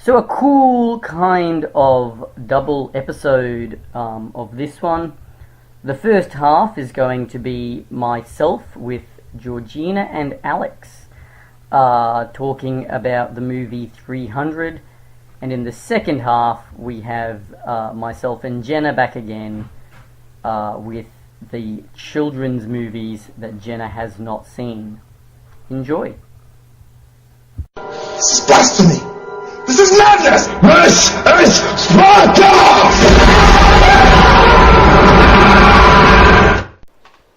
So a cool kind of double episode of this one. The first half is going to be myself with Georgina and Alex talking about the movie 300. And in the second half we have myself and Jenna back again with the children's movies that Jenna has not seen. Enjoy. This is blasphemy! This is madness! This is Sparta!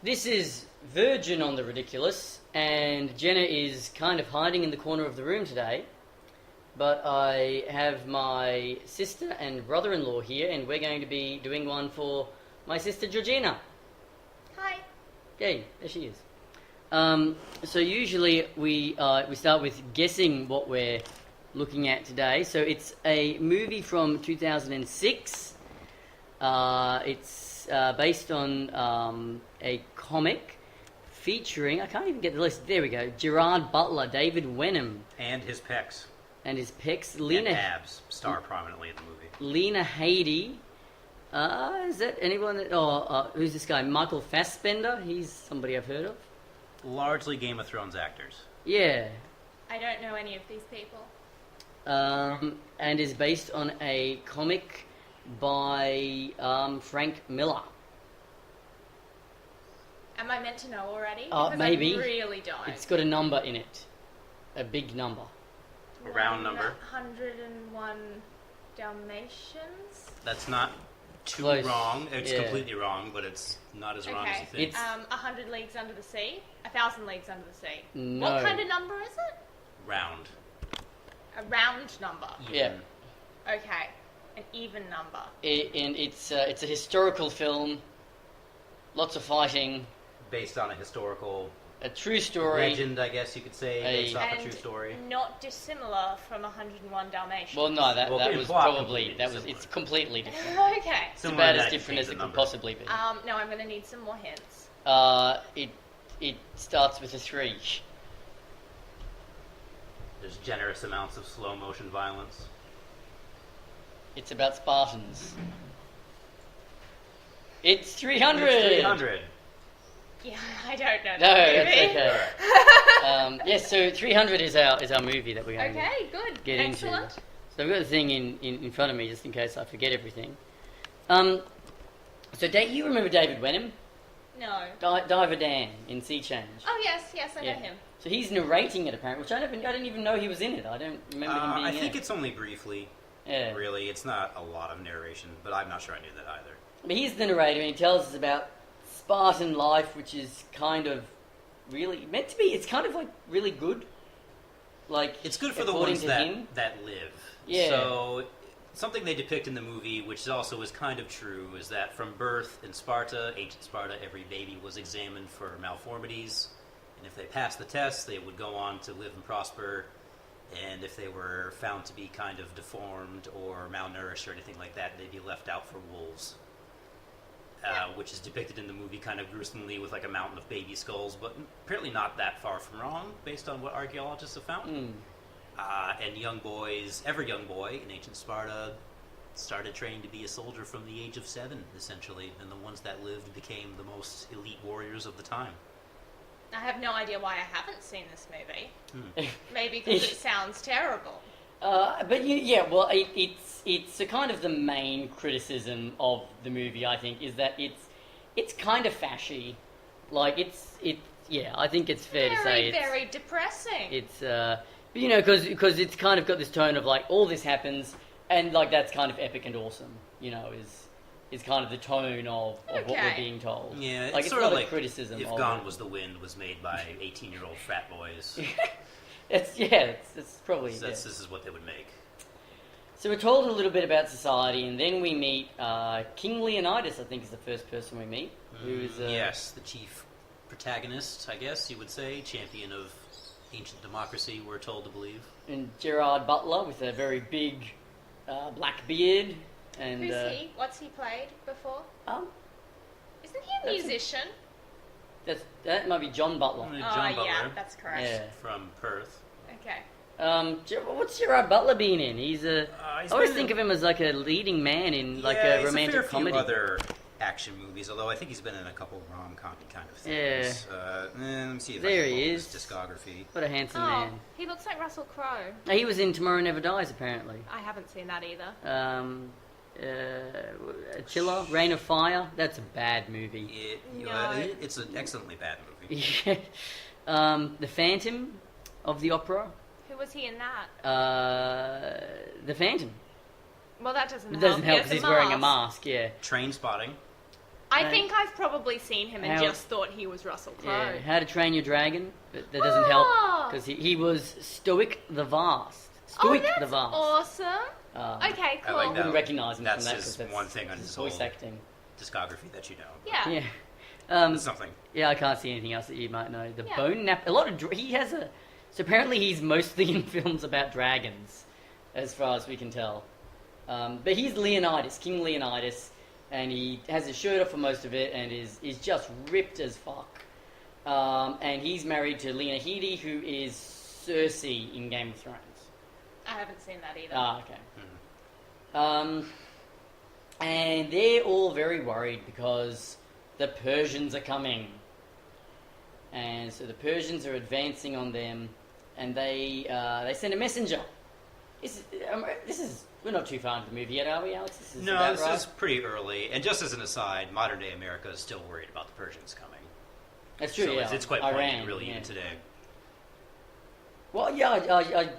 This is Virgin on the Ridiculous, and Jenna is kind of hiding in the corner of the room today. But I have my sister and brother-in-law here, and we're going to be doing one for my sister Georgina. Hi. Yay, there she is. So usually we start with guessing what we're looking at today. So it's a movie from 2006. It's based on a comic featuring, I can't even get the list, there we go, Gerard Butler, David Wenham. And his pecs. And his pecs. And abs star prominently in the movie. Lena Headey. Is that anyone that... who's this guy? Michael Fassbender? He's somebody I've heard of. Largely Game of Thrones actors. Yeah. I don't know any of these people. And is based on a comic by Frank Miller. Am I meant to know already? Because Maybe. I really don't. It's got a number in it. A big number. A round number. 101 Dalmatians? That's not too Close. wrong. It's Yeah. completely wrong, but it's not as wrong as you think. It's 100 Leagues Under the Sea? 1,000 Leagues Under the Sea? No. What kind of number is it? Round. A round number? Yeah. Okay. An even number. And it's a historical film. Lots of fighting. Based on a historical A true story. legend, I guess you could say, based off a true story. Not dissimilar from 101 Dalmatians. Well, no, that in was plot, probably completely it's completely different. Okay. It's Similar about to as that, different as change it the could number. possibly be. No, I'm going to need some more hints. It starts with a 3. There's generous amounts of slow motion violence. It's about Spartans. It's 300. It's 300. Yeah, I don't know No, that that's movie. okay. Yes, so 300 is our movie that we're going to Okay, good. get Excellent. into. So I've got the thing in front of me just in case I forget everything. So you remember David Wenham? No. Diver Dan in Sea Change. Oh, yes, I know Yeah. him. So he's narrating it apparently, which I didn't even know he was in it. I don't remember him being I in think it. it's only briefly. Yeah. Really, it's not a lot of narration, but I'm not sure I knew that either. But he's the narrator and he tells us about Spartan life, which is kind of really meant to be. It's kind of like really good. Like It's good for the according ones to that him. live. Yeah. So something they depict in the movie, which also is kind of true, is that from birth in Sparta, ancient Sparta, every baby was examined for malformities, and if they passed the test, they would go on to live and prosper. And if they were found to be kind of deformed or malnourished or anything like that, they'd be left out for wolves. Which is depicted in the movie kind of gruesomely with like a mountain of baby skulls, but apparently not that far from wrong based on what archaeologists have found. And young boys, every young boy in ancient Sparta started training to be a soldier from the age of 7, essentially, and the ones that lived became the most elite warriors of the time. I have no idea why I haven't seen this movie. Maybe because it sounds terrible. But it's a kind of the main criticism of the movie. I think is that it's kind of fashy, like I think it's fair to say it's very depressing. It's because it's kind of got this tone of like all this happens and like that's kind of epic and awesome. Is kind of the tone of what we're being told. Yeah, like it's sort not of a like criticism. If of Gone it. Was the Wind was made by 18-year-old frat boys. It's probably. This is what they would make. So we're told a little bit about society, and then we meet King Leonidas. I think is the first person we meet. Who's yes, the chief protagonist, I guess you would say, champion of ancient democracy. We're told to believe. And Gerard Butler with a very big black beard. And Who's he? What's he played before? Isn't he a That's musician? That might be John Butler. John Butler Yeah, that's correct. Yeah. from Perth. Okay. What's Gerard Butler been in? I always think of him as like a leading man in like a romantic he's comedy. Few other action movies, although I think he's been in a couple rom-com kind of things. Let me see if there I can he pull is. his discography. What a handsome Oh, man. he looks like Russell Crowe. He was in Tomorrow Never Dies, apparently. I haven't seen that either. Chiller, Rain of Fire. That's a bad movie. It's an excellently bad movie. The Phantom of the Opera. Who was he in that? The Phantom. Well, that doesn't It help. doesn't help because he's wearing a mask, yeah. Train Spotting. I think I've probably seen him and How- just thought he was Russell Crowe. Yeah, How to Train Your Dragon. But that doesn't help Oh! because he was Stoic the Vast. Oh, Stoic that's the Vast. awesome. Okay, cool. I like I that. wouldn't recognise him That's from that his because one thing on his his voice whole acting. discography that you know. Yeah. Yeah. It's something. Yeah, I can't see anything else that you might know. The Yeah. Bone Nap. A lot of he has a. So apparently he's mostly in films about dragons, as far as we can tell. But he's Leonidas, King Leonidas, and he has his shirt off for most of it, and is just ripped as fuck. And he's married to Lena Headey, who is Cersei in Game of Thrones. I haven't seen that either. Ah, okay. And they're all very worried because the Persians are coming. And so the Persians are advancing on them, and they send a messenger. We're not too far into the movie yet, are we, Alex? This is pretty early. And just as an aside, modern day America is still worried about the Persians coming. That's true, So yeah. it's quite Iran, poignant, really, yeah. even today. Well, yeah,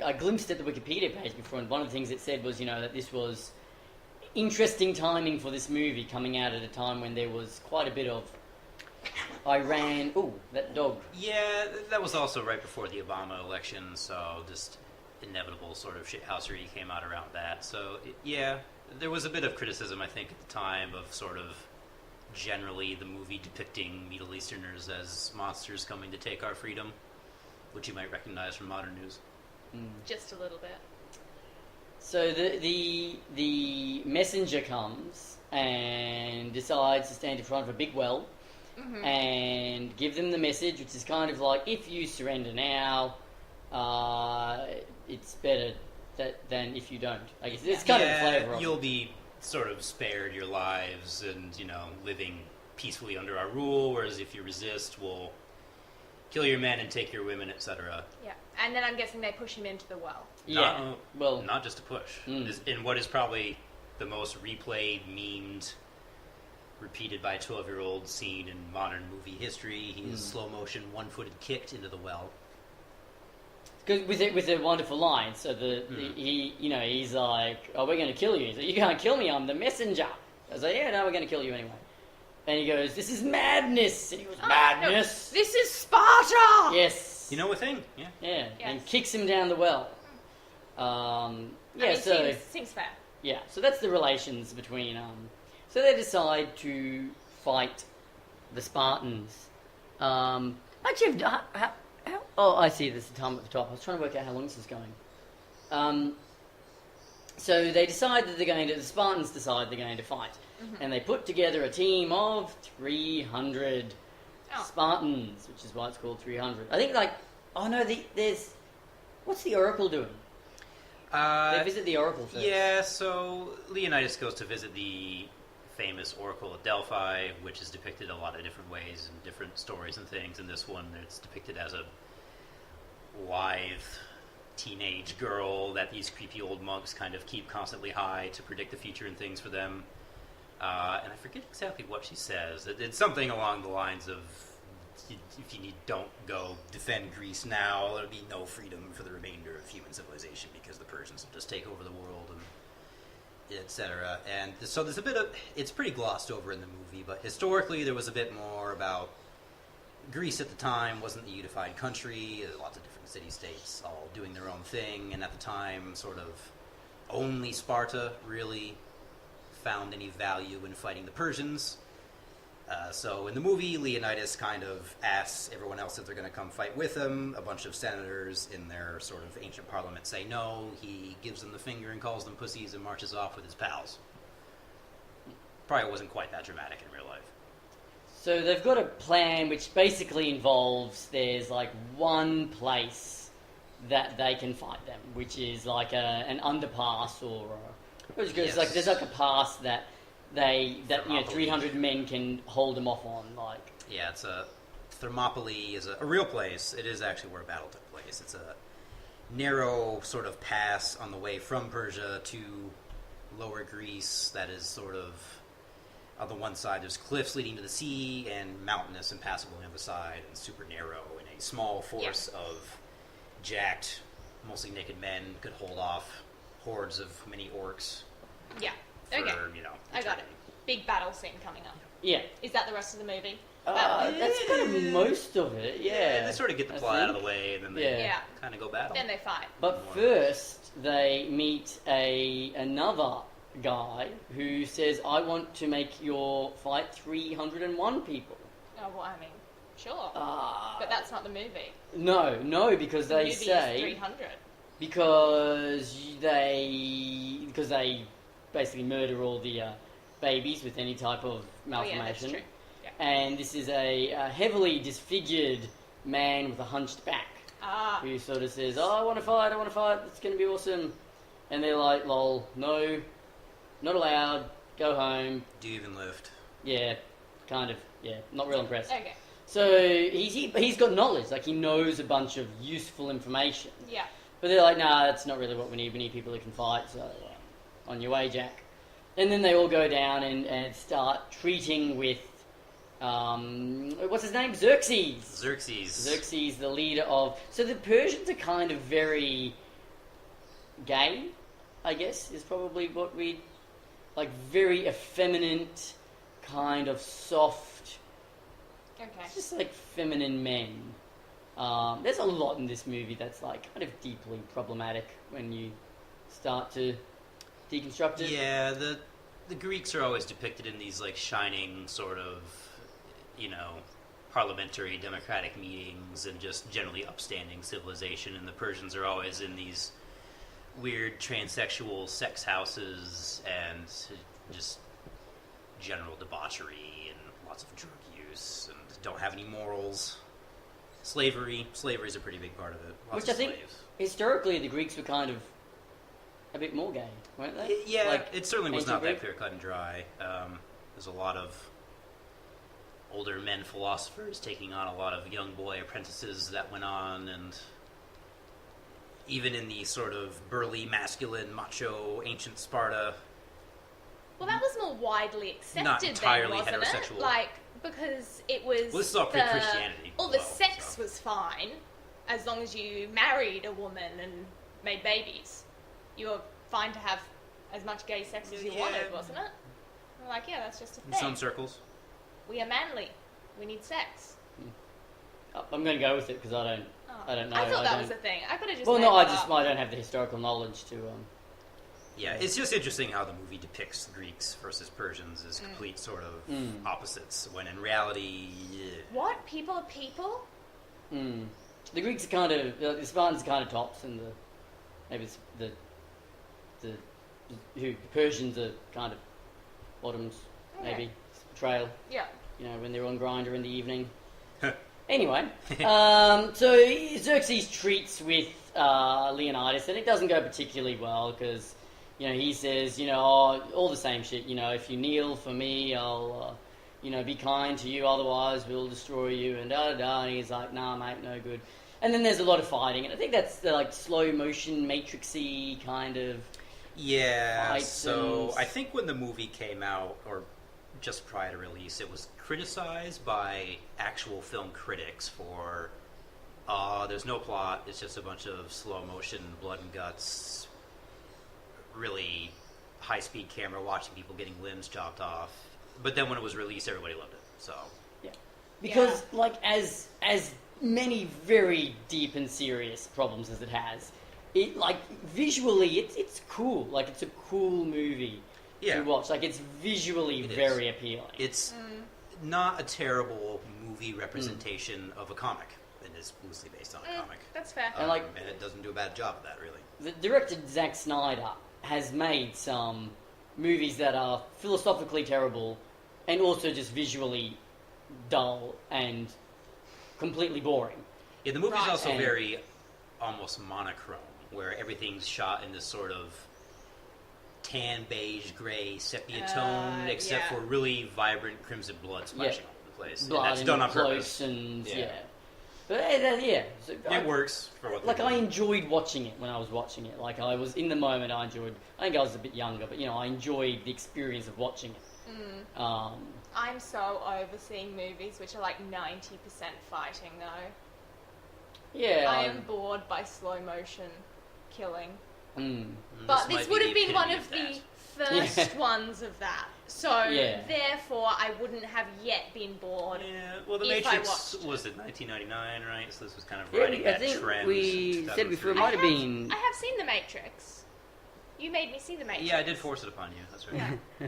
I glimpsed at the Wikipedia page before, and one of the things it said was, that this was interesting timing for this movie, coming out at a time when there was quite a bit of Iran. Ooh, that dog. Yeah, that was also right before the Obama election, so just inevitable sort of shithousery came out around that. So, yeah, there was a bit of criticism, I think, at the time of sort of generally the movie depicting Middle Easterners as monsters coming to take our freedom, which you might recognize from modern news. Just a little bit. So the messenger comes and decides to stand in front of a big well and give them the message, which is kind of like, if you surrender now, it's better than if you don't. I guess it's kind of the flavour of it. You'll be sort of spared your lives and, living peacefully under our rule, whereas if you resist, we'll kill your men and take your women, etc. Yeah. And then I'm guessing they push him into the well. Yeah, Not just a push. In what is probably the most replayed, memed, repeated by a 12-year-old scene in modern movie history, he is slow motion, one-footed kicked into the well. With a wonderful line. So he's like, "Oh, we're going to kill you." He's like, "You can't kill me. I'm the messenger." I was like, "Yeah, no, we're going to kill you anyway." And he goes, "This is madness." And he goes, "Madness." No, this is Sparta. Yes. You know a thing? Yeah. Yeah. Yes. And kicks him down the well. Seems fair. Yeah. So that's the relations between. So they decide to fight the Spartans. Actually, oh, I see. There's a time at the top. I was trying to work out how long this is going. So they decide that the Spartans decide they're going to fight. And they put together a team of 300 Spartans, which is why it's called 300. I think, what's the Oracle doing? They visit the Oracle first. Yeah, so Leonidas goes to visit the famous Oracle at Delphi, which is depicted a lot of different ways in different stories and things. In this one, it's depicted as a lithe teenage girl that these creepy old monks kind of keep constantly high to predict the future and things for them. And I forget exactly what she says. It's something along the lines of, if you don't go defend Greece now, there'll be no freedom for the remainder of human civilization because the Persians will just take over the world, and etc. And so there's a bit of, it's pretty glossed over in the movie, but historically there was a bit more about Greece at the time wasn't a unified country. There's lots of different city-states all doing their own thing, and at the time sort of only Sparta really found any value in fighting the Persians. So in the movie, Leonidas kind of asks everyone else if they're going to come fight with him. A bunch of senators in their sort of ancient parliament say no. He gives them the finger and calls them pussies and marches off with his pals. Probably wasn't quite that dramatic in real life. So they've got a plan which basically involves there's like one place that they can fight them, which is like an underpass or it's Yes. like there's like a pass that Thermopylae. 300 men can hold them off on. Like Yeah, it's a Thermopylae is a real place. It is actually where a battle took place. It's a narrow sort of pass on the way from Persia to Lower Greece that is sort of on the one side there's cliffs leading to the sea and mountainous and passable on the other side and super narrow, and a small force of jacked, mostly naked men could hold off hordes of many orcs Yeah. for, Okay. I got it. eternity. Big battle scene coming up. yeah, Is that the rest of the movie? that's kind of most of it. Yeah, They sort of get the I plot out of think. the way, and then they Yeah. kind of go battle. Then they fight. But first, they meet another guy who says, "I want to make your fight 301 people." Oh, well, I mean, sure. Uh, But that's not the movie. no, because The they movie say is 300. because they basically murder all the babies with any type of Oh, yeah, that's malformation, true. Yeah. and this is a heavily disfigured man with a hunched back Ah, who sort of says, "Oh, I want to fight, it's going to be awesome," and they're like, "Lol, no, not allowed, go home." Do you even lift? Yeah, kind of, yeah, not real impressed. okay. So he's got knowledge, like he knows a bunch of useful information. Yeah. But they're like, nah, that's not really what we need. We need people who can fight, so on your way, Jack. And then they all go down and start treating with, what's his name? Xerxes. Xerxes, the leader of... So the Persians are kind of very gay, I guess, is probably what we... Like, very effeminate, kind of soft... Okay. Just like feminine men. There's a lot in this movie that's like kind of deeply problematic when you start to deconstruct it. Yeah, the Greeks are always depicted in these like shining sort of, parliamentary democratic meetings and just generally upstanding civilization, and the Persians are always in these weird transsexual sex houses and just general debauchery and lots of drug use and don't have any morals. Slavery is a pretty big part of it. Lots Which of I think slaves. historically the Greeks were kind of a bit more gay, weren't they? Yeah, Like, it certainly was ancient not that Greek? clear cut and dry. There's a lot of older men philosophers taking on a lot of young boy apprentices that went on, and even in the sort of burly, masculine, macho, ancient Sparta. Well, that was more widely accepted Not entirely then, wasn't heterosexual. it? Like, because it was... Well, this is all pre-Christianity All the as well, sex so. was fine, as long as you married a woman and made babies. You were fine to have as much gay sex as you Yeah. wanted, wasn't it? We're like, yeah, that's just a In thing. some circles. We are manly. We need sex. I'm going to go with it because I don't know. I thought that don't- was a thing. I could have just Well, made no, that up. I don't have the historical knowledge to. Yeah, it's just interesting how the movie depicts Greeks versus Persians as complete sort of opposites, when in reality, What? People are people? The Greeks are kind of the Spartans are kind of tops, and maybe it's the Persians are kind of bottoms. Okay. Maybe trail. Yeah. When they're on Grindr in the evening. Anyway, so Xerxes treats with Leonidas, and it doesn't go particularly well because, he says, all the same shit. If you kneel for me, I'll, be kind to you. Otherwise, we'll destroy you. And da da da. And he's like, nah, mate, no good. And then there's a lot of fighting, and I think that's the like slow motion, matrixy kind of. yeah. Fights So and- I think when the movie came out, or just prior to release, it was criticized by actual film critics for, there's no plot, it's just a bunch of slow motion, blood and guts, really high-speed camera watching people getting limbs chopped off. But then when it was released, everybody loved it. So Yeah. Because, like, as many very deep and serious problems as it has, it, like, visually, it's cool. Like, it's a cool movie Yeah. to watch. Like, it's visually It is. very appealing. it's not a terrible movie representation of a comic. It is loosely based on a comic. That's fair. And, like- and it doesn't do a bad job of that, really. The director, Zack Snyder, has made some movies that are philosophically terrible and also just visually dull and completely boring. Yeah, the movie's Right. also And- very almost monochrome, where everything's shot in this sort of tan, beige, gray, sepia tone, except for really vibrant crimson blood splashing all over the place. Blood and that's done on close purpose. And Yeah. But so It works for what like they're I doing. enjoyed watching it when I was watching it. Like I was in the moment. I think I was a bit younger, but I enjoyed the experience of watching it. I'm so over seeing movies which are like 90% fighting though. Yeah, I am bored by slow motion killing. might But this be would the have been one epitome of that. the first ones of that. So Yeah. therefore I wouldn't have yet been bored. Yeah, well, The if I Matrix watched was in 1999, right? So this was kind of Yeah, riding I that think trend. we said before it 2003. might have been. I have seen The Matrix. You made me see The Matrix. Yeah, I did force it upon you. That's right. Yeah.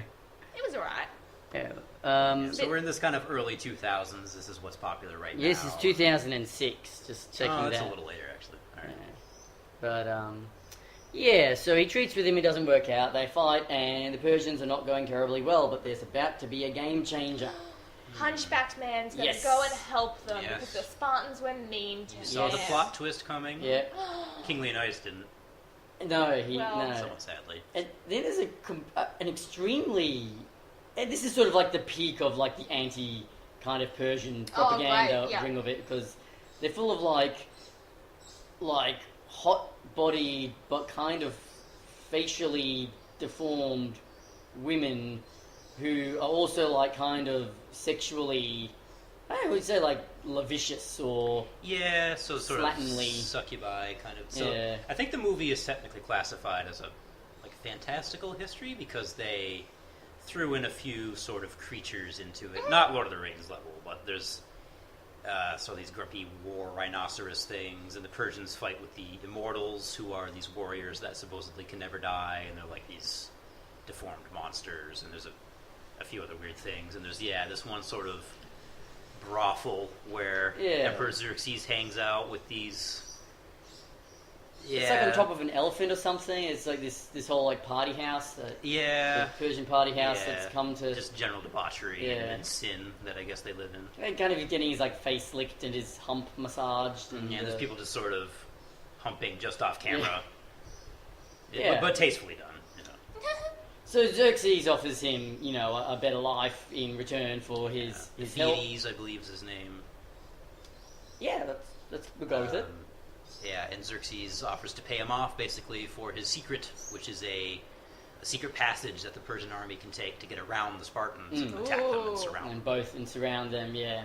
It was alright. Yeah. So we're in this kind of early 2000s. This is what's popular right now. Yes, it's 2006. Just checking Oh, that. that's a little later, actually. All right. But yeah. So he treats with him. It doesn't work out. They fight, and the Persians are not going terribly well. But there's about to be a game changer. Hunchbacked man's gonna Yes. go and help them Yes. because the Spartans were mean to him. You saw the Yes. plot twist coming. Yeah. King Leonidas didn't, No, Well- no. somewhat sadly. And then there's an extremely, and this is sort of like the peak of like the anti kind of Persian propaganda right, yeah. ring of it, because they're full of like hot-bodied but kind of facially deformed women who are also like kind of sexually, I would say like lascivious or Yeah, so sort Slatternly. of succubi kind of. So Yeah. I think the movie is technically classified as a like fantastical history because they threw in a few sort of creatures into it. Not Lord of the Rings level, but there's so these grumpy war rhinoceros things, and the Persians fight with the immortals, who are these warriors that supposedly can never die, and they're like these deformed monsters, and there's a few other weird things, and there's this one sort of brothel where Emperor Xerxes hangs out with these. Yeah, it's like on top of an elephant or something. It's like this whole like party house, the Persian party house that's come to just general debauchery and sin that I guess they live in. and kind of getting his like face licked and his hump massaged. And There's people just sort of humping just off camera. Yeah. But tastefully done. So Xerxes offers him, a better life in return for his help. Thetes, I believe is his name. Yeah, we'll go with it. And Xerxes offers to pay him off basically for his secret, which is a secret passage that the Persian army can take to get around the Spartans and attack them and surround them. And surround them. Yeah.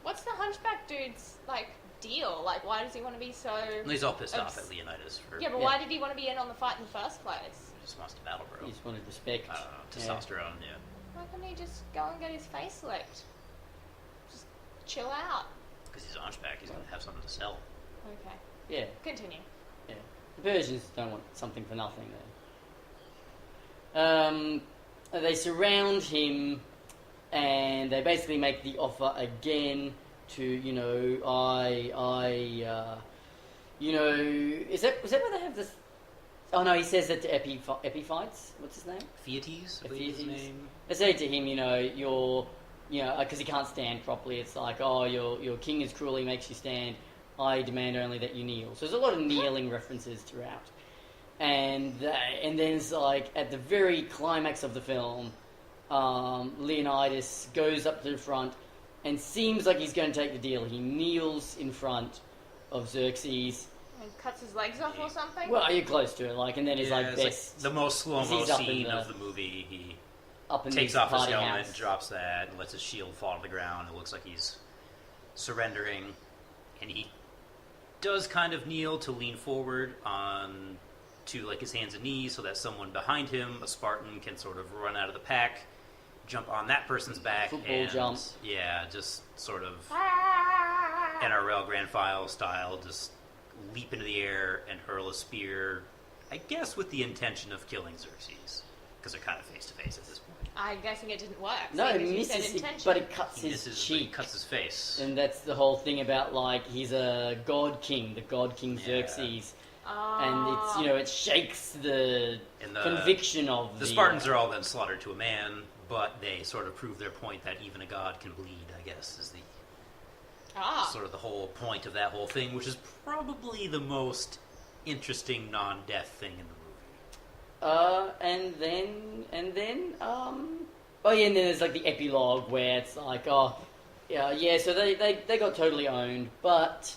What's the hunchback dude's like deal? Like, why does he want to be so? And he's all pissed off at Leonidas for. Yeah, but why did he want to be in on the fight in the first place? He just wants to battle, bro. He just wanted respect. I don't know, testosterone. Yeah. Why couldn't he just go and get his face licked? Just chill out. Because he's a hunchback, he's gonna have something to sell. Okay, Yeah. continue. Yeah. The Persians don't want something for nothing there. They surround him and they basically make the offer again to, was that where they have this? Oh no, he says that to Epiphytes. What's his name? Theates, I believe his name. They say to him, because he can't stand properly. It's like, your king is cruel, he makes you stand. I demand only that you kneel. So there's a lot of kneeling references throughout. And then it's like, at the very climax of the film, Leonidas goes up to the front and seems like he's going to take the deal. He kneels in front of Xerxes. And cuts his legs off or something? Well, you're close to it, and then he's it's best. the most slow-mo he's up in scene the- of the movie. He Up in takes this off his party helmet, house. drops that, and lets his shield fall to the ground. It looks like he's surrendering, and he does kind of kneel to lean forward on to like his hands and knees, so that someone behind him, a Spartan, can sort of run out of the pack, jump on that person's back, Football and jump. just sort of Ah! NRL Grand Final style, just leap into the air and hurl a spear. I guess with the intention of killing Xerxes, because they're kind of face to face at this point. I'm guessing it didn't work. No, seeing it as you said misses, intention. but it cuts He his misses, but he cheek. cuts his face. And that's the whole thing about, like, he's a god king, the god king Xerxes. And it's, it shakes the And the- conviction of The Spartans are all then slaughtered to a man, but they sort of prove their point that even a god can bleed, I guess, is the Sort of the whole point of that whole thing, which is probably the most interesting non-death thing in the movie. And then, oh yeah, and then there's like the epilogue where it's like, oh, yeah, so they got totally owned, but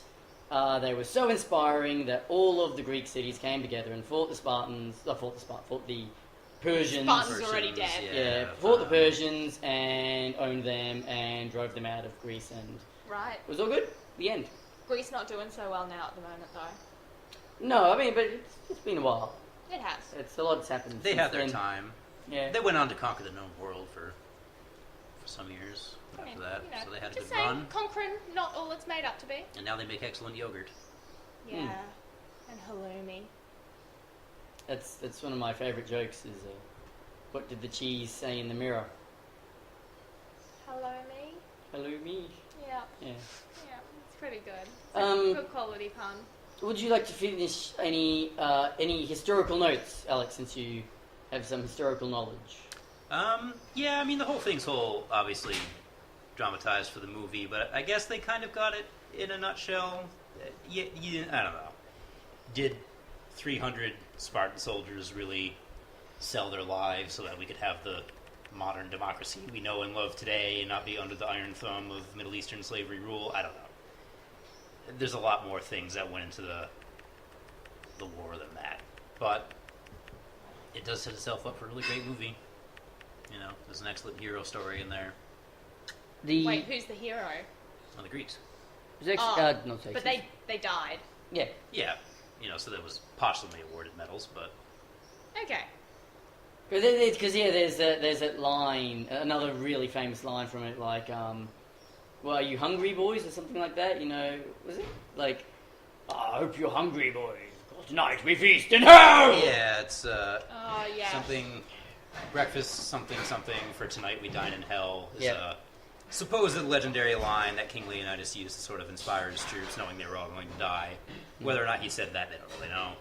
they were so inspiring that all of the Greek cities came together and fought the Persians. Spartans already dead. Yeah, fought the Persians and owned them and drove them out of Greece, and Right. it was all good. The end. Greece not doing so well now at the moment, though. No, I mean, but it's been a while. It has. It's a lot's happened. They since had their then. time. Yeah. They went on to conquer the known world for some years I mean, after that, you know, so they had a just good saying, run. conquering not all it's made up to be. And now they make excellent yogurt. Yeah. And halloumi. That's one of my favourite jokes. Is what did the cheese say in the mirror? Hello, me? Hello, me. Yeah. Yeah. Yeah, it's pretty good. It's a good quality pun. Would you like to finish any historical notes, Alex, since you have some historical knowledge? Yeah, I mean, the whole thing's obviously dramatized for the movie, but I guess they kind of got it in a nutshell. I don't know. Did 300 Spartan soldiers really sell their lives so that we could have the modern democracy we know and love today and not be under the iron thumb of Middle Eastern slavery rule? I don't know. There's a lot more things that went into the war than that. But it does set itself up for a really great movie. You know, there's an excellent hero story in there. Wait, who's the hero? On the Greeks. Not But they died. Yeah. Yeah. You know, so that was partially awarded medals, but... Okay. Because there's that line, another really famous line from it, like, well, are you hungry, boys, or something like that? You know, was it like, I hope you're hungry, boys. 'Cause tonight we feast in hell. Yeah, it's Yeah. something breakfast something for tonight we dine in hell is Yeah. a supposed legendary line that King Leonidas used to sort of inspire his troops, knowing they were all going to die. Whether or not he said that, they don't really know.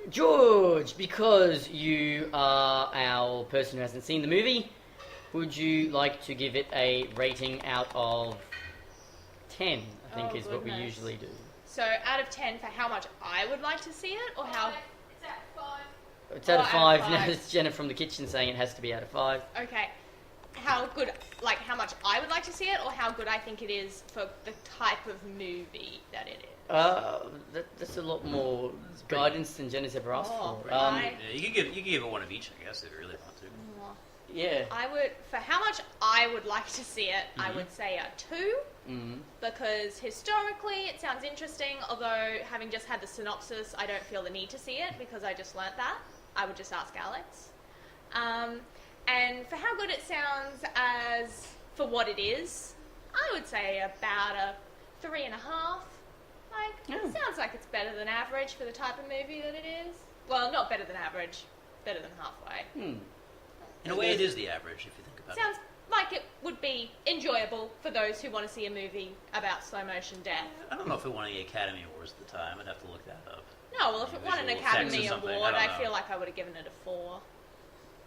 George, because you are our person who hasn't seen the movie, would you like to give it a rating out of 10? I think is what we goodness. usually do. So, out of 10 for how much I would like to see it, or how... It's at 5. It's out of out of 5. five. Now it's Jenna from the kitchen saying it has to be out of 5. Okay. How good, like, how much I would like to see it, or how good I think it is for the type of movie that it is? That's a lot more guidance than Jenna's ever asked for. right. Yeah, you could give it one of each, I guess, if you really want to. Yeah. I would, for how much I would like to see it, I would say a 2, because historically it sounds interesting, although having just had the synopsis, I don't feel the need to see it, because I just learnt that. I would just ask Alex. And for how good it sounds as for what it is, I would say about a 3.5. Like, it sounds like it's better than average for the type of movie that it is. Well, not better than average, better than halfway. In a way, it is the average, if you think about Sounds like it would be enjoyable for those who want to see a movie about slow motion death. it. I don't know if it won any Academy Awards at the time. I'd have to look that up. No, well, if it won an Visual effects or Academy something, Award, I I don't know. feel like I would have given it a 4.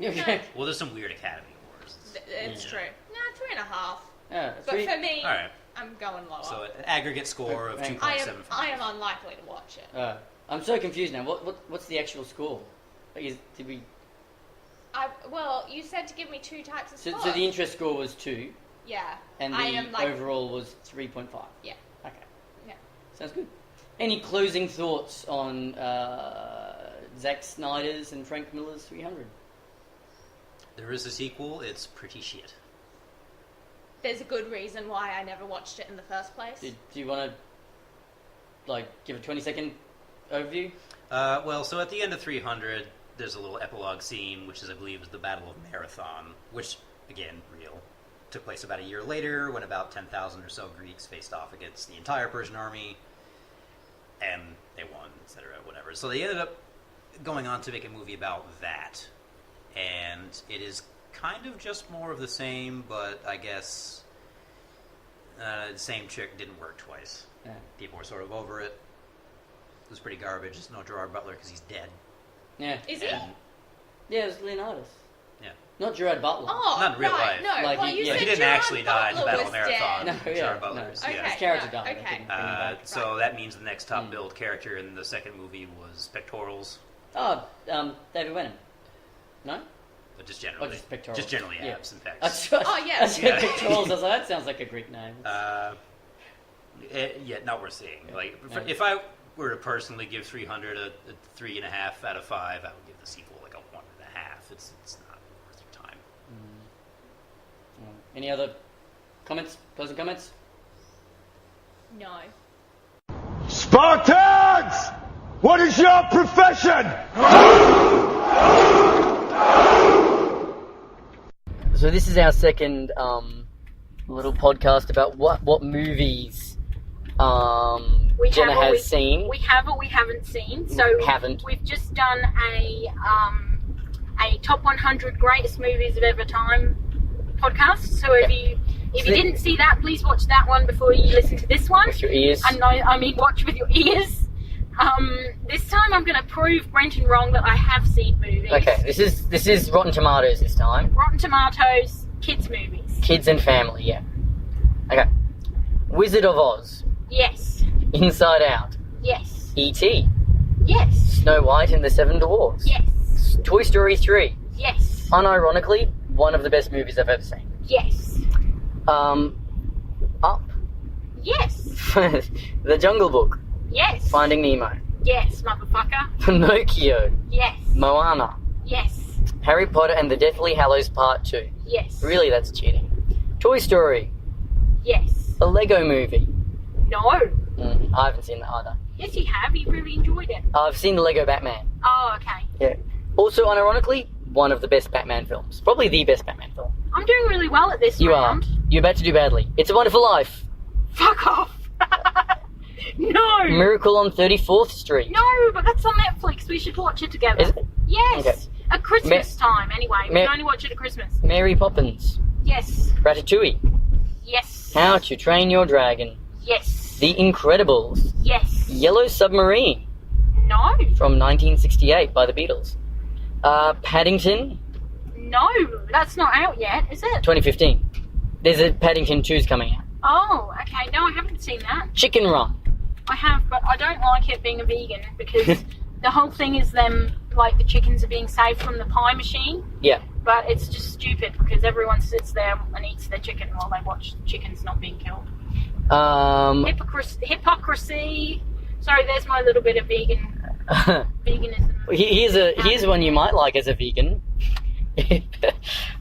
Okay. Well, there's some weird Academy Awards. It's true. No, 3.5. But Three- for me, All right. I'm going lower. So an aggregate score of Hang- 2.75. I am unlikely to watch it. I'm so confused now. What's the actual score? Did we? Well, you said to give me 2 types of So scores. the interest score was 2, Yeah. and I the am like, overall was 3.5. Yeah. Okay. Yeah. Sounds good. Any closing thoughts on Zack Snyder's and Frank Miller's 300? There is a sequel. It's pretty shit. There's a good reason why I never watched it in the first place. Do you want to give a 20-second overview? Well, so at the end of 300, there's a little epilogue scene, which is, I believe, is the Battle of Marathon, which, again, real. Took place about a year later, when about 10,000 or so Greeks faced off against the entire Persian army, and they won, etc., whatever. So they ended up going on to make a movie about that, and it is kind of just more of the same, but I guess the same trick didn't work twice. Yeah. People were sort of over it. It was pretty garbage. There's no Gerard Butler because he's dead. Yeah. Is he? And Yeah, it was Leonidas. Yeah. Not Gerard Butler. Oh, Not in real right. life. No, Like, well, he- you yeah, said he didn't Gerard actually die in the Butler Battle was Marathon. dead. No, yeah, Gerard no. Butler was, Okay. yeah. His character no, died. okay. They couldn't bring him back. So that means the next top billed character in the second movie was pectorals, Oh, David Wenham. No? but just generally. Oh, just pectorals. Just generally Yeah. abs and pecs. Oh, yeah. I said Yeah. pectorals. I was like, that sounds like a Greek name. Yeah, not worth seeing. Like, Yeah. if I were to personally give 300 a 3.5 out of 5, I would give the sequel like a 1.5. It's not worth your time. Any other comments? Closing comments? No. Spartans! What is your profession? So this is our second little podcast about what movies Jenna has seen. We have or we haven't seen. So Haven't. We've just done a top 100 greatest movies of ever time podcast. So if you didn't see that, please watch that one before you listen to this one. With your ears. And I mean, watch with your ears. This time I'm going to prove Brenton wrong that I have seen movies. Okay, this is Rotten Tomatoes this time. Rotten Tomatoes, kids movies. Kids and family, yeah. Okay. Wizard of Oz. Yes. Inside Out. Yes. E.T. Yes. Snow White and the Seven Dwarfs. Yes. Toy Story 3. Yes. Unironically, one of the best movies I've ever seen. Yes. Up. Yes. The Jungle Book. Yes. Finding Nemo. Yes, motherfucker. Pinocchio. Yes. Moana. Yes. Harry Potter and the Deathly Hallows Part 2. Yes. Really, that's cheating. Toy Story. Yes. A Lego Movie. No. I haven't seen that either. Yes, you have. You really enjoyed it. I've seen the Lego Batman. Oh, okay. Yeah. Also, unironically, one of the best Batman films. Probably the best Batman film. I'm doing really well at this You round. are. You're about to do badly. It's a Wonderful Life. Fuck off. No. Miracle on 34th Street. No, but that's on Netflix. We should watch it together. Is it? Yes. Okay. At Christmas time, anyway. We can only watch it at Christmas. Mary Poppins. Yes. Ratatouille. Yes. How to Train Your Dragon. Yes. The Incredibles. Yes. Yellow Submarine No. from 1968 by the Beatles. Paddington, No. That's not out yet, is it? 2015. There's a Paddington 2's coming out. Oh, okay. No, I haven't seen that. Chicken Run. I have, but I don't like it being a vegan because the whole thing is them, like, the chickens are being saved from the pie machine. Yeah. But it's just stupid because everyone sits there and eats their chicken while they watch chickens not being killed. Hypocrisy. Sorry, there's my little bit of veganism. Here's one you might like as a vegan.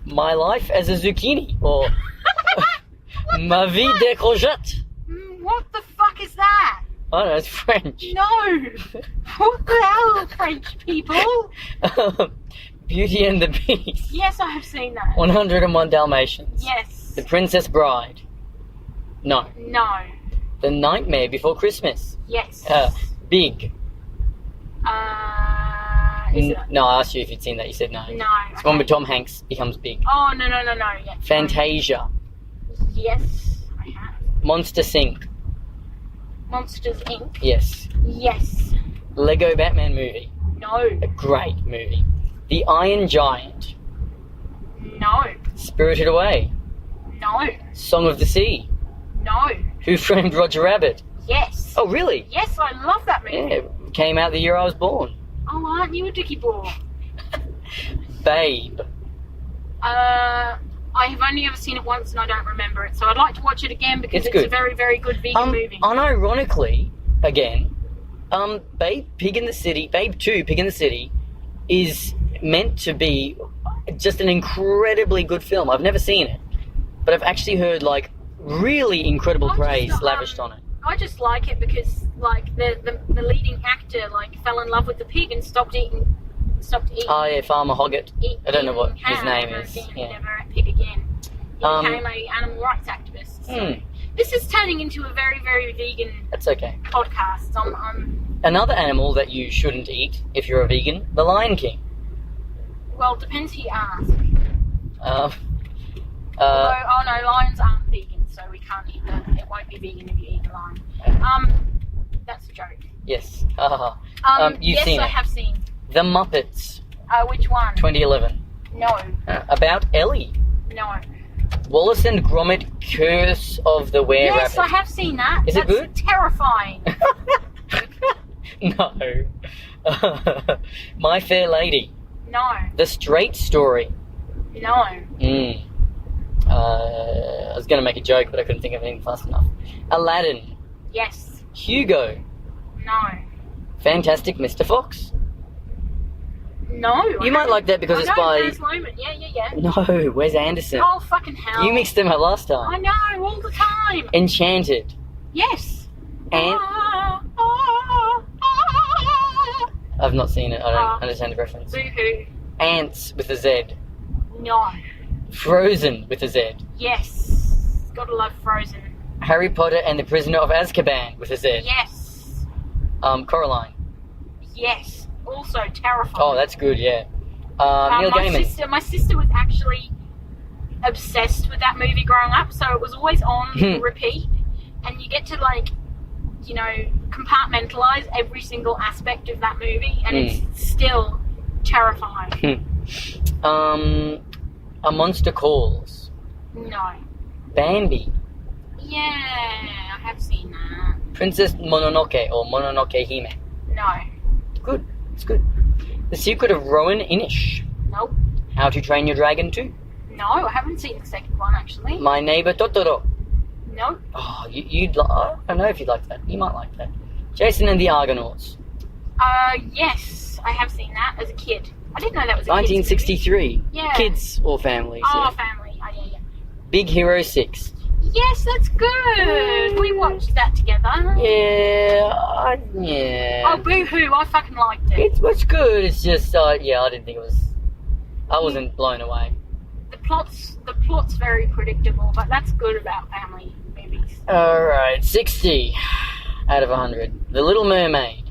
My Life as a Zucchini, or Ma Vie de Courgette. What the fuck is that? Oh no, it's French. No! What the hell, French people? Beauty and the Beast. Yes, I have seen that. 101 Dalmatians. Yes. The Princess Bride. No. No. The Nightmare Before Christmas. Yes. Big. Is it? No, I asked you if you'd seen that. You said no. No. It's one where Tom Hanks becomes big. Oh, no. Yeah. Fantasia. Yes, I have. Monster Inc. Monsters, Inc. Yes. Yes. Lego Batman movie. No. A great movie. The Iron Giant. No. Spirited Away. No. Song of the Sea. No. Who Framed Roger Rabbit? Yes. Oh, really? Yes, I love that movie. Yeah, it came out the year I was born. Oh, aren't you a dicky ball? Babe. I have only ever seen it once and I don't remember it, so I'd like to watch it again because It's it's good. a very, very good vegan movie. Unironically, again, Babe 2, Pig in the City, is meant to be just an incredibly good film. I've never seen it, but I've actually heard, like, really incredible praise lavished on it. I just like it because, like, the leading actor, like, fell in love with the pig and stopped eating. Oh, yeah, Farmer Hoggett. I don't know what his name ham is. again. Yeah. Never ate pig again. He became an animal rights activist. So this is turning into a very, very vegan That's okay. podcast. Another animal that you shouldn't eat if you're a vegan, the Lion King. Well, depends who you ask. Uh, Oh no, lions aren't vegan, so we can't eat them. It won't be vegan if you eat a lion. That's a joke. Yes. You've yes, seen I it. have seen. The Muppets, Which one? 2011. No. About Ellie. No. Wallace and Gromit: Curse of the Were Yes, Rabbit. I have seen that. Is it That's good? Terrifying. No. My Fair Lady. No. The Straight Story. No. I was going to make a joke, but I couldn't think of anything fast enough. Aladdin. Yes. Hugo. No. Fantastic Mr. Fox. No. You might like that because it's by... Baz Luhrmann. Yeah. No, Wes Anderson. Oh, fucking hell. You mixed them up last I time. know, all the time. Enchanted. Yes. And... I've not seen it. I don't Ah. understand the reference. Boo-hoo. Ants with a Z. No. Frozen with a Z. Yes. Gotta love Frozen. Harry Potter and the Prisoner of Azkaban with a Z. Yes. Coraline. Yes. Also terrifying. Oh, that's good, yeah. Neil Gaiman. My sister was actually obsessed with that movie growing up, so it was always on repeat, and you get to, like, you know, compartmentalize every single aspect of that movie, and it's still terrifying. A Monster Calls. No. Bambi. Yeah, I have seen that. Princess Mononoke or Mononoke Hime. No. Good, it's good. The Secret of Rowan Inish. Nope. How to Train Your Dragon 2. No, I haven't seen the second one, actually. My Neighbor Totoro. Nope. Oh, you'd like... I don't know if you'd like that. You might like that. Jason and the Argonauts. Yes, I have seen that as a kid. I didn't know that was a kid's 1963. movie. Yeah. Kids or families. Oh, yeah. family. Oh, yeah. Big Hero 6. Yes, that's good. We watched that together. Yeah. Oh, boo-hoo. I fucking liked it. It's good. It's just, I didn't think it was... I wasn't blown away. The plot's very predictable, but that's good about family movies. Alright, 60 out of 100. The Little Mermaid.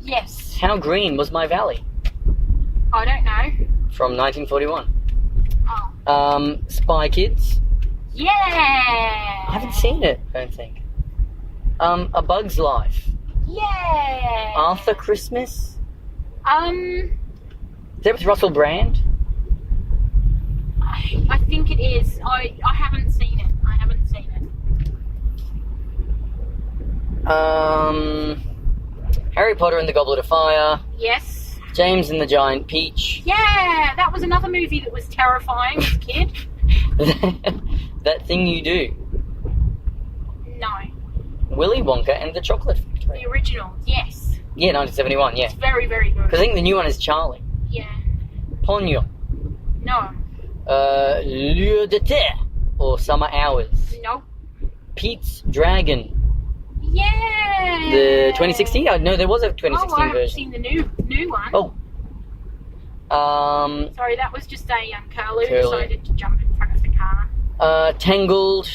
Yes. How Green Was My Valley? I don't know. From 1941. Oh. Spy Kids. Yeah! I haven't seen it, I don't think. A Bug's Life. Yeah! Arthur Christmas. Um, Is that with Russell Brand? I think it is. I haven't seen it. I haven't seen it. Harry Potter and the Goblet of Fire. Yes. James and the Giant Peach. Yeah, that was another movie that was terrifying as a kid. That Thing You Do. No. Willy Wonka and the Chocolate Factory. The original, yes. Yeah, 1971, yeah. It's very, very good. Because I think the new one is Charlie. Yeah. Ponyo. No. Lure de Terre. Or Summer Hours. Nope. Pete's Dragon. Yeah. The 2016? No, there was a 2016 Oh, I haven't version. seen the new one. Oh. Sorry, that was just a curlew who Curlew. decided to jump in front of the car. Tangled.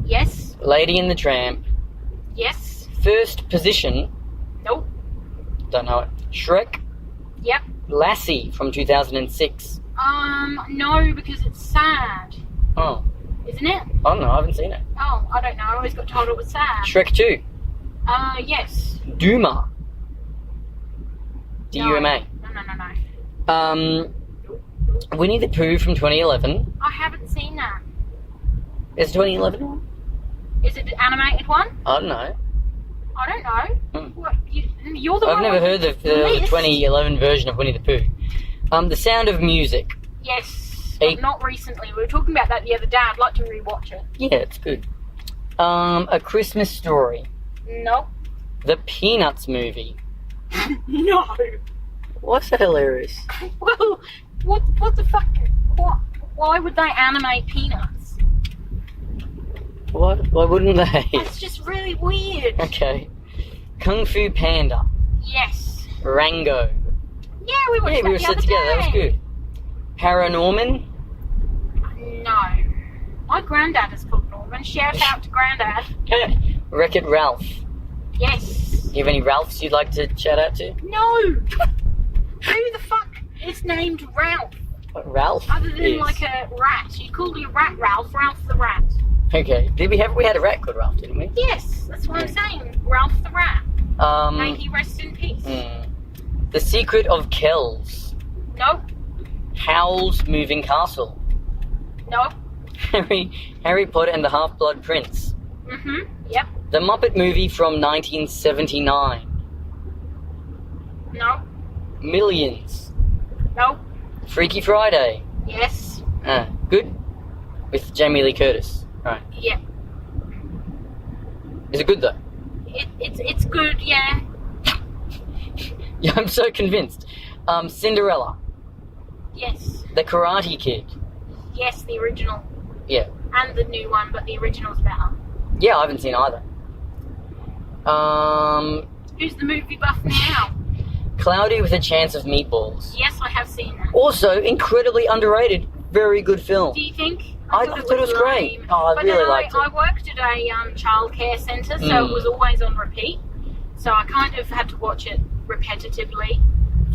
Yes. Lady and the Tramp. Yes. First Position. Nope. Don't know it. Shrek. Yep. Lassie from 2006. No, because it's sad. Oh. Isn't it? I don't know, I haven't seen it. Oh, I don't know. I always got told it was sad. Shrek 2. Yes. Duma. D-U-M-A. No. Winnie the Pooh from 2011. I haven't seen that. Is it 2011 one? Is it the animated one? I don't know. I don't know. What, you're the I've one never on heard the list. 2011 version of Winnie the Pooh. The Sound of Music. Yes. Eight- But not recently. We were talking about that the other day. I'd like to rewatch it. Yeah, it's good. A Christmas Story. Nope. The Peanuts movie. No. What's so hilarious? Well, what the fuck? What? Why would they animate Peanuts? What? Why wouldn't they? That's just really weird. Okay. Kung Fu Panda. Yes. Rango. Yeah, we watched Yeah, that we were the set other together. day. That was good. Paranorman. No. My granddad is called Norman. Shout out to granddad. Wreck-It Ralph. Yes. Do you have any Ralphs you'd like to shout out to? No. Who the fuck is named Ralph? What, Ralph? Other than is- like a rat. You called your rat Ralph. Ralph the rat. Okay. We had a rat called Ralph, didn't we? Yes, that's what I'm saying. Ralph the rat. May he rest in peace. The Secret of Kells. Nope. Howl's Moving Castle. No. Harry Potter and the Half-Blood Prince. Yep. The Muppet Movie from 1979. No. Millions. No. Freaky Friday. Yes. Good? With Jamie Lee Curtis. Right. Yeah. Is it good though? It's good, yeah. Yeah, I'm so convinced. Cinderella. Yes. The Karate Kid. Yes, the original. Yeah. And the new one, but the original's better. Yeah, I haven't seen either. Who's the movie buff now? Cloudy with a Chance of Meatballs. Yes, I have seen that. Also, incredibly underrated. Very good film. Do you think? I thought it was great. lame. Oh, I but really then liked it. I worked at a childcare centre, so it was always on repeat. So I kind of had to watch it repetitively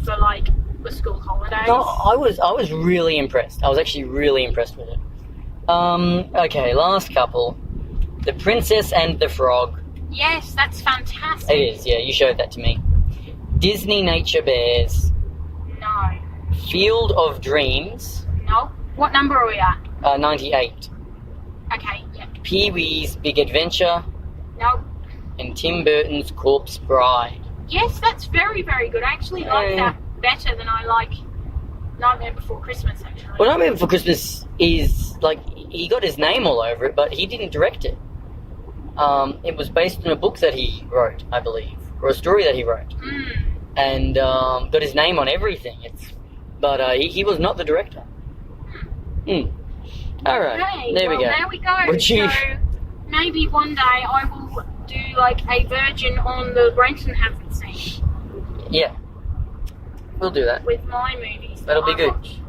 for like the school holidays. No, I was really impressed. I was actually really impressed with it. Okay, last couple. The Princess and the Frog. Yes, that's fantastic. It is, yeah, you showed that to me. Disney Nature Bears. No. Field of Dreams. No. What number are we at? 98. Okay, yep. Pee-wee's Big Adventure. No. And Tim Burton's Corpse Bride. Yes, that's very, very good. I actually like that better than I like Nightmare Before Christmas, actually. Well, Nightmare Before Christmas is, like, he got his name all over it, but he didn't direct it. It was based on a book that he wrote, I believe, or a story that he wrote. And got his name on everything. But he was not the director. Alright, Okay, there we go. There we go. Would you... So maybe one day I will do like a virgin on the Brenton hasn't seen Yeah. We'll do that. with my movies. That'll be I good. watch.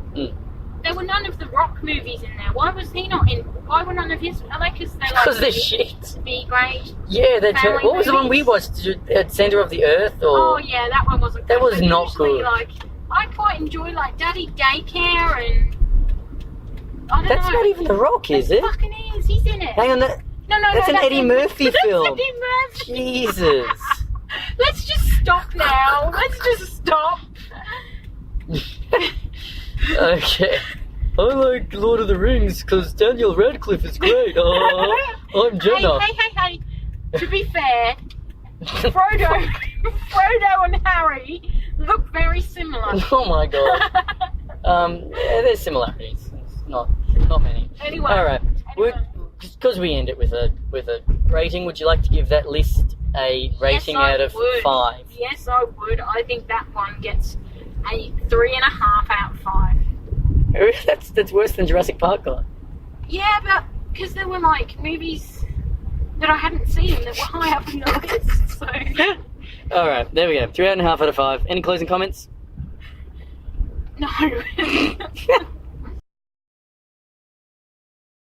There were none of the Rock movies in there. Why was he not in? Why were none of his? Are they because they're like Because they're shit. B grade? Yeah, they're Family what was the one we movies? watched? At Center of the Earth? Or... Oh yeah, that one wasn't. That good. was But not usually, good. Like I quite enjoy like Daddy Daycare and I don't That's know. not even The Rock, is it? Fucking is. He's in it. Hang on, No, that's an Eddie Murphy that's film. Eddie Murphy. Jesus. Let's just stop now. Let's just stop. Okay. I like Lord of the Rings because Daniel Radcliffe is great. I'm Jenna. Hey. To be fair, Frodo and Harry look very similar. Oh my god. Yeah, there's similarities. It's not many. Anyway. Alright. Because we end it with a rating, would you like to give that list a rating out of 5? Yes, I would. I think that one gets a 3.5 out of 5. That's worse than Jurassic Park got. Yeah, but because there were like movies that I hadn't seen that were high up in the list, so. Alright, there we go. 3.5 out of 5. Any closing comments? No.